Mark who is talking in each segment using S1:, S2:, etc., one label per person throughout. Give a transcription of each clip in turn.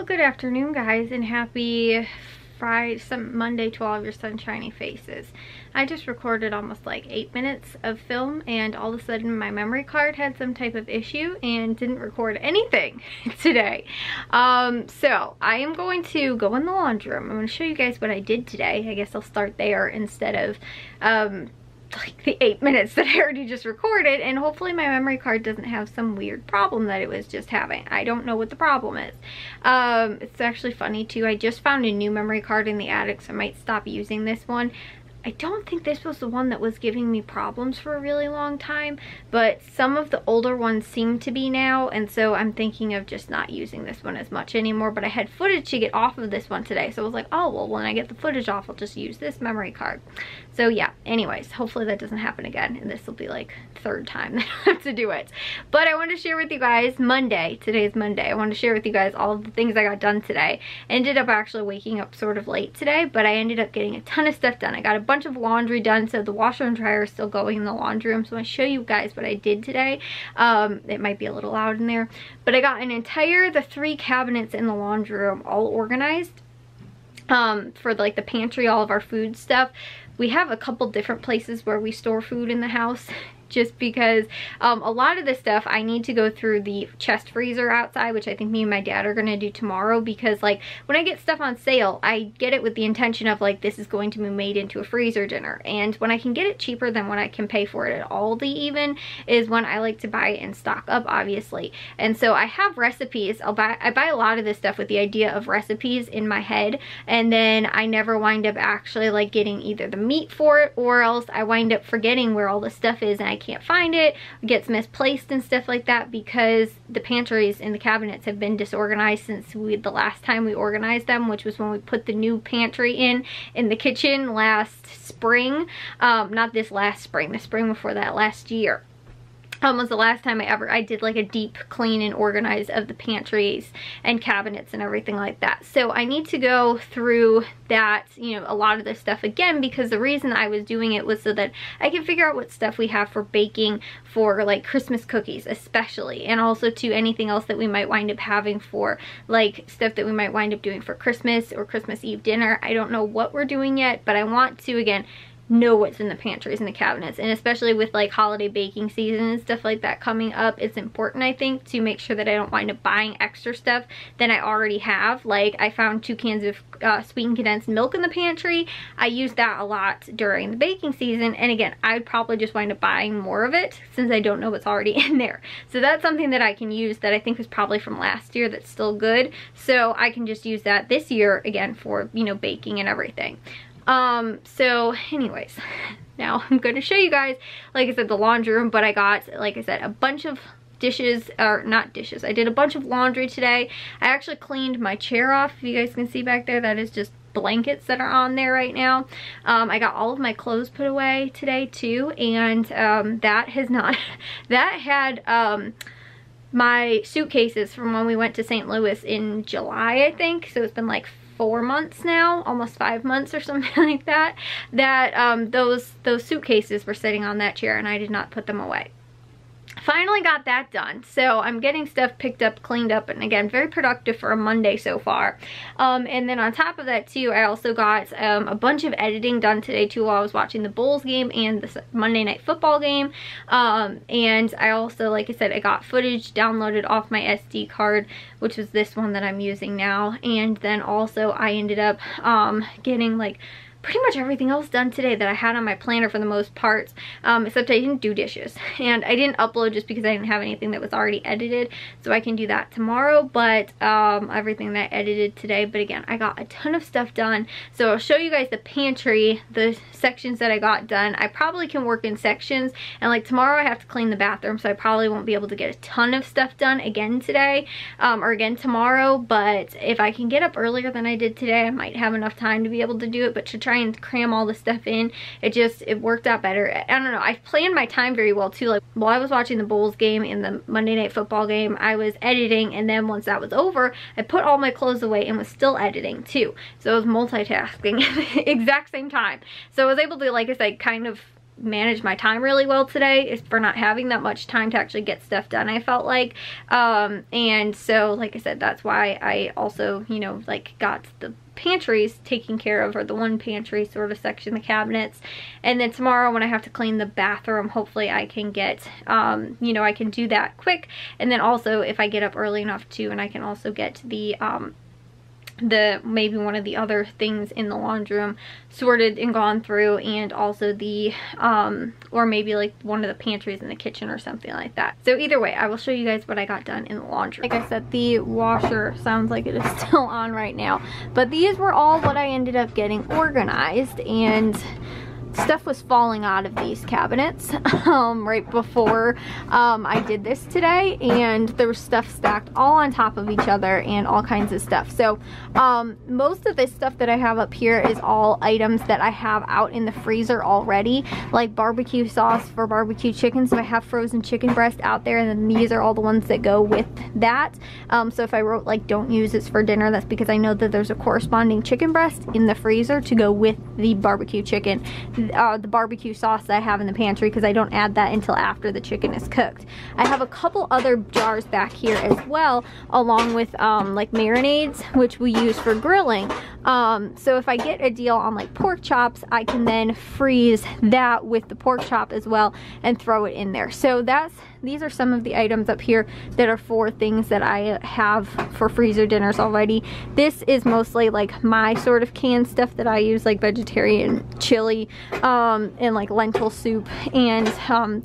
S1: Well, good afternoon, guys, and happy Friday, Monday to all of your sunshiny faces. I just recorded almost like 8 minutes of film, and all of a sudden my memory card had some type of issue and didn't record anything today. So I am going to go in the laundry room. I'm going to show you guys what I did today. I guess I'll start there instead of like the 8 minutes that I already just recorded, and hopefully my memory card doesn't have some weird problem that it was just having. I don't know what the problem is. It's actually funny too. I just found a new memory card in the attic, so I might stop using this one. I don't think this was the one that was giving me problems for a really long time, but some of the older ones seem to be now, and so I'm thinking of just not using this one as much anymore. But I had footage to get off of this one today, so I was like, oh well, when I get the footage off, I'll just use this memory card. So yeah, anyways, hopefully that doesn't happen again, and this will be like third time that I have to do it. But I wanted to share with you guys Monday. Today is Monday. I wanted to share with you guys all of the things I got done today. I ended up actually waking up sort of late today, but I ended up getting a ton of stuff done. I got a bunch of laundry done, so the washer and dryer is still going in the laundry room, so I show you guys what I did today. It might be a little loud in there, but I got the 3 cabinets in the laundry room all organized for like the pantry, all of our food stuff. We have a couple different places where we store food in the house, just because a lot of this stuff I need to go through the chest freezer outside, which I think me and my dad are gonna do tomorrow, because like when I get stuff on sale, I get it with the intention of like, this is going to be made into a freezer dinner, and when I can get it cheaper than what I can pay for it at Aldi even, is when I like to buy it and stock up, obviously. And so I have recipes. I buy a lot of this stuff with the idea of recipes in my head, and then I never wind up actually like getting either the meat for it, or else I wind up forgetting where all the stuff is and I can't find it. It gets misplaced and stuff like that, because the pantries and the cabinets have been disorganized since the last time we organized them, which was when we put the new pantry in the kitchen last spring. Not this last spring, the spring before that, last year. Was the last time I did like a deep clean and organize of the pantries and cabinets and everything like that. So I need to go through that, you know, a lot of this stuff again, because the reason I was doing it was so that I can figure out what stuff we have for baking for like Christmas cookies especially, and also to anything else that we might wind up having for like stuff that we might wind up doing for Christmas or Christmas Eve dinner. I don't know what we're doing yet, but I want to, again, know what's in the pantries and the cabinets, and especially with like holiday baking season and stuff like that coming up, it's important, I think, to make sure that I don't wind up buying extra stuff than I already have. Like I found 2 cans of sweetened condensed milk in the pantry. I used that a lot during the baking season, and again, I'd probably just wind up buying more of it since I don't know what's already in there. So that's something that I can use that I think was probably from last year that's still good, so I can just use that this year again for, you know, baking and everything. So anyways, now I'm going to show you guys, like I said, the laundry room, but I got, like I said, a bunch of dishes, or not dishes, I did a bunch of laundry today. I actually cleaned my chair off. If you guys can see back there, that is just blankets that are on there right now. I got all of my clothes put away today too, and that had my suitcases from when we went to St. Louis in July, I think, so it's been like 4 months now, almost 5 months or something like that, those suitcases were sitting on that chair and I did not put them away. Finally got that done, so I'm getting stuff picked up, cleaned up, and again, very productive for a Monday so far. And then on top of that too, I also got a bunch of editing done today too while I was watching the Bulls game and the Monday Night Football game. And I also, like I said, I got footage downloaded off my SD card, which was this one that I'm using now. And then also I ended up getting like pretty much everything else done today that I had on my planner for the most part, except I didn't do dishes, and I didn't upload just because I didn't have anything that was already edited, so I can do that tomorrow. But everything that I edited today, but again, I got a ton of stuff done, so I'll show you guys the pantry, the sections that I got done. I probably can work in sections, and like tomorrow I have to clean the bathroom, so I probably won't be able to get a ton of stuff done again today, or again tomorrow. But if I can get up earlier than I did today, I might have enough time to be able to do it. But to try and cram all the stuff in, it worked out better. I don't know, I planned my time very well too. Like while I was watching the Bulls game and the Monday Night Football game, I was editing, and then once that was over, I put all my clothes away and was still editing too. So I was multitasking at the exact same time. So I was able to, like I said, kind of managed my time really well today, is for not having that much time to actually get stuff done, I felt like. And so, like I said, that's why I also, you know, like got the pantries taken care of, or the one pantry sort of section, the cabinets. And then tomorrow when I have to clean the bathroom, hopefully I can get, you know, I can do that quick. And then also if I get up early enough too, and I can also get the maybe one of the other things in the laundry room sorted and gone through, and also the or maybe like one of the pantries in the kitchen or something like that. So either way, I will show you guys what I got done in the laundry. Like I said, the washer sounds like it is still on right now, but these were all what I ended up getting organized, and stuff was falling out of these cabinets right before I did this today, and there was stuff stacked all on top of each other and all kinds of stuff. So most of this stuff that I have up here is all items that I have out in the freezer already, like barbecue sauce for barbecue chicken. So I have frozen chicken breast out there, and then these are all the ones that go with that. So if I wrote like don't use this for dinner, that's because I know that there's a corresponding chicken breast in the freezer to go with the barbecue chicken. The barbecue sauce that I have in the pantry, because I don't add that until after the chicken is cooked. I have a couple other jars back here as well, along with like marinades, which we use for grilling. So if I get a deal on like pork chops, I can then freeze that with the pork chop as well and throw it in there. So these are some of the items up here that are for things that I have for freezer dinners already. This is mostly like my sort of canned stuff that I use, like vegetarian chili, and like lentil soup, and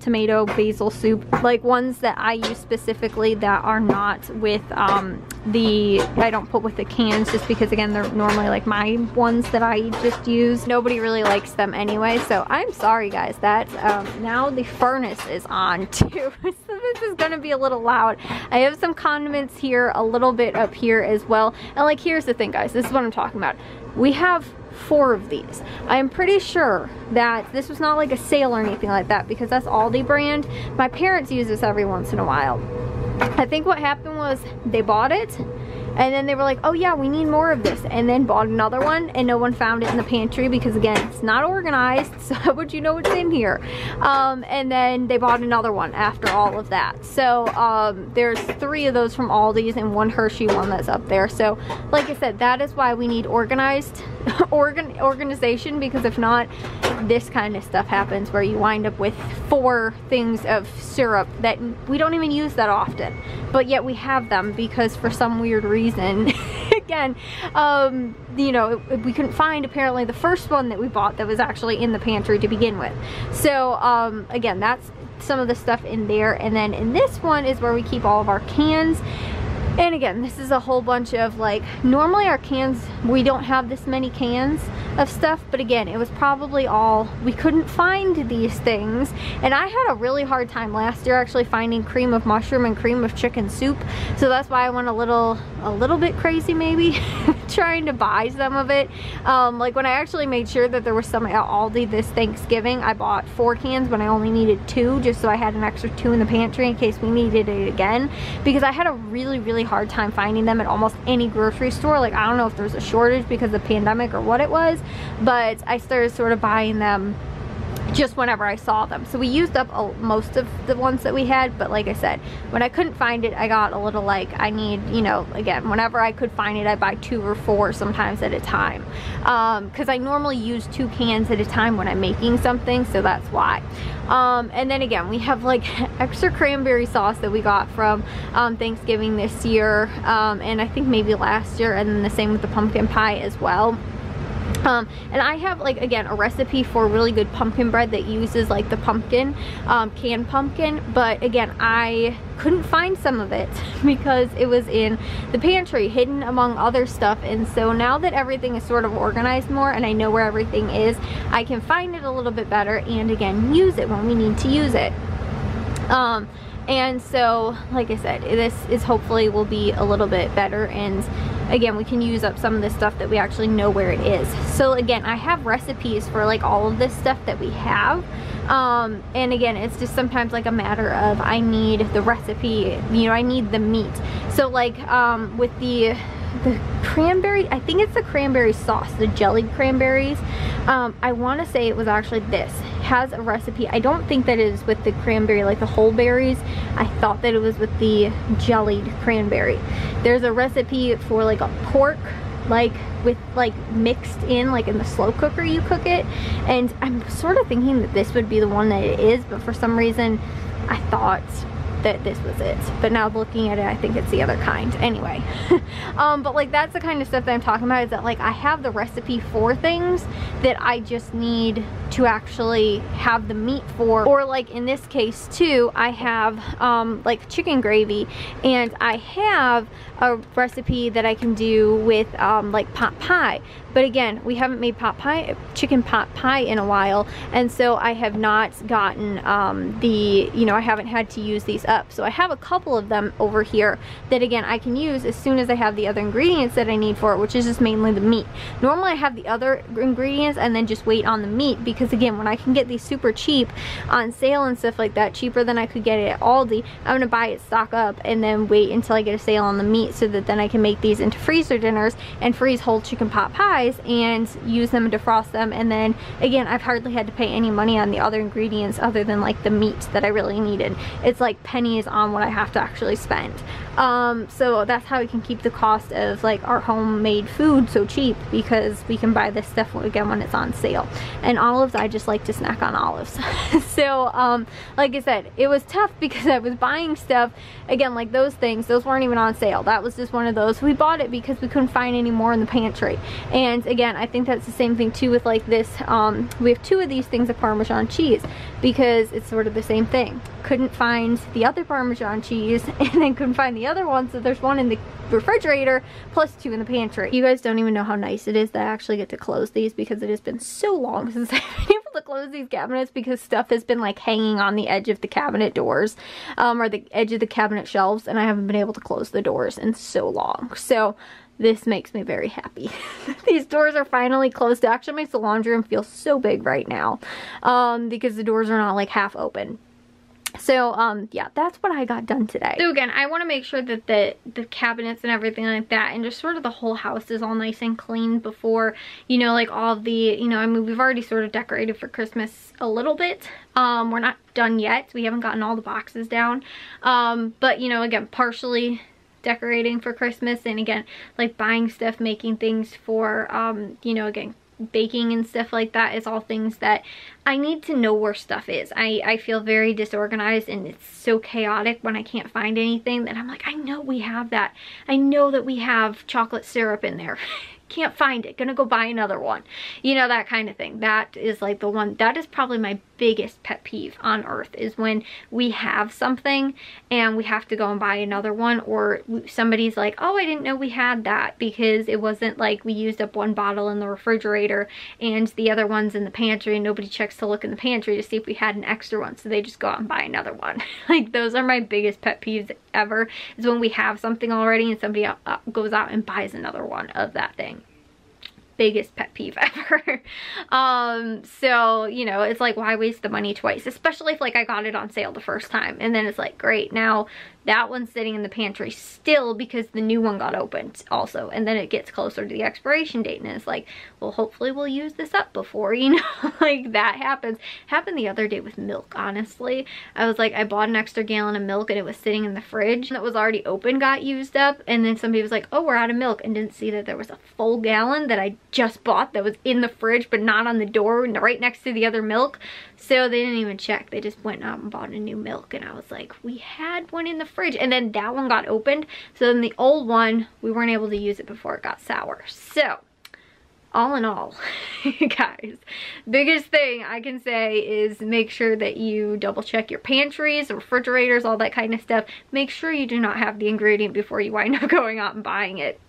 S1: tomato basil soup, like ones that I use specifically that are not with I don't put with the cans, just because again they're normally like my ones that I just use. Nobody really likes them anyway, so I'm sorry guys that now the furnace is on too. So this is gonna be a little loud. I have some condiments here, a little bit up here as well. And like, here's the thing guys, this is what I'm talking about. We have 4 of these. I am pretty sure that this was not like a sale or anything like that, because that's Aldi brand. My parents use this every once in a while. I think what happened was they bought it, and then they were like, oh yeah, we need more of this, and then bought another one, and no one found it in the pantry because again, it's not organized, so how would you know what's in here? And then they bought another one after all of that. So there's 3 of those from Aldi's and 1 Hershey one that's up there. So like I said, that is why we need organization, because if not, this kind of stuff happens where you wind up with 4 things of syrup that we don't even use that often, but yet we have them because for some weird reason again, you know, we couldn't find apparently the first one that we bought that was actually in the pantry to begin with. So again, that's some of the stuff in there. And then in this one is where we keep all of our cans. And again, this is a whole bunch of like, normally our cans, we don't have this many cans of stuff, but again, it was probably all, we couldn't find these things. And I had a really hard time last year actually finding cream of mushroom and cream of chicken soup. So that's why I went a little bit crazy maybe trying to buy some of it. Like when I actually made sure that there was some at Aldi this Thanksgiving, I bought 4 cans when I only needed 2, just so I had an extra 2 in the pantry in case we needed it again, because I had a really hard time finding them at almost any grocery store. Like, I don't know if there's a shortage because of the pandemic or what it was, but I started sort of buying them just whenever I saw them. So we used up most of the ones that we had, but like I said, when I couldn't find it, I got a little like, I need, you know, again, whenever I could find it, I buy 2 or 4 sometimes at a time, because I normally use 2 cans at a time when I'm making something, so that's why. And then again, we have like extra cranberry sauce that we got from Thanksgiving this year, and I think maybe last year, and then the same with the pumpkin pie as well. And I have like, again, a recipe for really good pumpkin bread that uses like the pumpkin, canned pumpkin, but again, I couldn't find some of it because it was in the pantry hidden among other stuff. And so now that everything is sort of organized more and I know where everything is, I can find it a little bit better and again use it when we need to use it. And so like I said, this is hopefully will be a little bit better, and again, we can use up some of the stuff that we actually know where it is. So again, I have recipes for like all of this stuff that we have, and again, it's just sometimes like a matter of I need the recipe, you know, I need the meat. So like with the the cranberry, I think it's the cranberry sauce, the jellied cranberries. I want to say it was actually this. Has a recipe. I don't think that it is with the cranberry, like the whole berries. I thought that it was with the jellied cranberry. There's a recipe for like a pork, like with like mixed in, like in the slow cooker you cook it, and I'm sort of thinking that this would be the one that it is, but for some reason I thought that this was it, but now looking at it I think it's the other kind. Anyway, but like that's the kind of stuff that I'm talking about, is that like I have the recipe for things that I just need to actually have the meat for. Or like in this case too, I have like chicken gravy, and I have a recipe that I can do with like pot pie. But again, we haven't made chicken pot pie in a while, and so I have not gotten I haven't had to use these up. So I have a couple of them over here that again I can use as soon as I have the other ingredients that I need for it, which is just mainly the meat. Normally I have the other ingredients and then just wait on the meat, because again, when I can get these super cheap on sale and stuff like that, cheaper than I could get it at Aldi, I'm gonna buy it, stock up, and then wait until I get a sale on the meat, so that then I can make these into freezer dinners and freeze whole chicken pot pies and use them and defrost them. And then again, I've hardly had to pay any money on the other ingredients other than like the meat that I really needed. It's like pennies on what I have to actually spend. So that's how we can keep the cost of like our homemade food so cheap, because we can buy this stuff again when it's on sale. And olives, I just like to snack on olives. So like I said, it was tough because I was buying stuff again, like those things, those weren't even on sale. That was just one of those. We bought it because we couldn't find any more in the pantry. And again, I think that's the same thing too with like this. We have two of these things of Parmesan cheese, because it's sort of the same thing. Couldn't find the other Parmesan cheese, and then couldn't find the other one, so there's one in the refrigerator plus two in the pantry. You guys don't even know how nice it is that I actually get to close these, because it has been so long since I've been able to close these cabinets, because stuff has been like hanging on the edge of the cabinet doors, or the edge of the cabinet shelves, and I haven't been able to close the doors in so long. So this makes me very happy. These doors are finally closed. It actually makes the laundry room feel so big right now, because the doors are not like half open. So yeah, that's what I got done today. So again, I want to make sure that the cabinets and everything like that, and just sort of the whole house is all nice and clean before, you know, like all the, I mean, we've already sort of decorated for Christmas a little bit. We're not done yet. We haven't gotten all the boxes down. But again, partially decorating for Christmas, and again, like buying stuff, making things for, again, baking and stuff like that is all things that I need to know where stuff is. I feel very disorganized, and it's so chaotic when I can't find anything that I'm like, I know we have that. I know that we have chocolate syrup in there. Can't find it. Gonna go buy another one. That kind of thing. That is like the one, that is probably my biggest pet peeve on earth, is when we have something and we have to go and buy another one, or somebody's like, oh, I didn't know we had that, because it wasn't like we used up one bottle in the refrigerator and the other one's in the pantry, and nobody checks to look in the pantry to see if we had an extra one, so they just go out and buy another one. Like, those are my biggest pet peeves ever, is when we have something already and somebody goes out and buys another one of that thing. Biggest pet peeve ever. So it's like, why waste the money twice, especially if like I got it on sale the first time, and then it's like, great, now that one's sitting in the pantry still because the new one got opened also, and then it gets closer to the expiration date, and it's like, well, hopefully we'll use this up before, like that happens. Happened the other day with milk, honestly. I was like, I bought an extra gallon of milk and it was sitting in the fridge that was already open, got used up, and then somebody was like, oh, we're out of milk, and didn't see that there was a full gallon that I just bought that was in the fridge but not on the door, right next to the other milk. So they didn't even check. They just went out and bought a new milk, and I was like, we had one in the fridge, and then that one got opened, so then the old one, we weren't able to use it before it got sour. So all in all, guys, biggest thing I can say is make sure that you double check your pantries, refrigerators, all that kind of stuff. Make sure you do not have the ingredient before you wind up going out and buying it.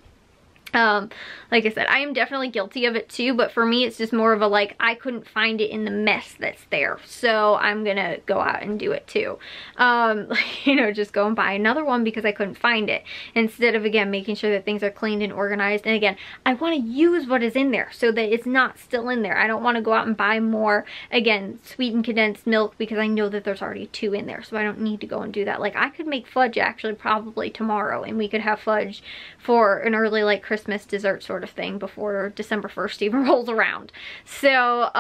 S1: Like I said, I am definitely guilty of it too, but for me it's just more of a like, I couldn't find it in the mess that's there, so I'm gonna go out and do it too. You know, just go and buy another one because I couldn't find it, instead of, again, making sure that things are cleaned and organized. And again, I want to use what is in there so that it's not still in there. I don't want to go out and buy more, again, sweetened condensed milk, because I know that there's already 2 in there, so I don't need to go and do that. Like, I could make fudge actually probably tomorrow, and we could have fudge for an early like Christmas dessert sort of thing before December 1st even rolls around. So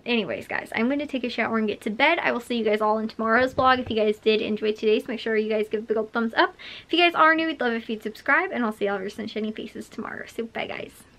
S1: anyways guys, I'm going to take a shower and get to bed. I will see you guys all in tomorrow's vlog. If you guys did enjoy today's, make sure you guys give the big old thumbs up. If you guys are new, we'd love if you'd subscribe, and I'll see all of your sunshiny faces tomorrow. So bye guys.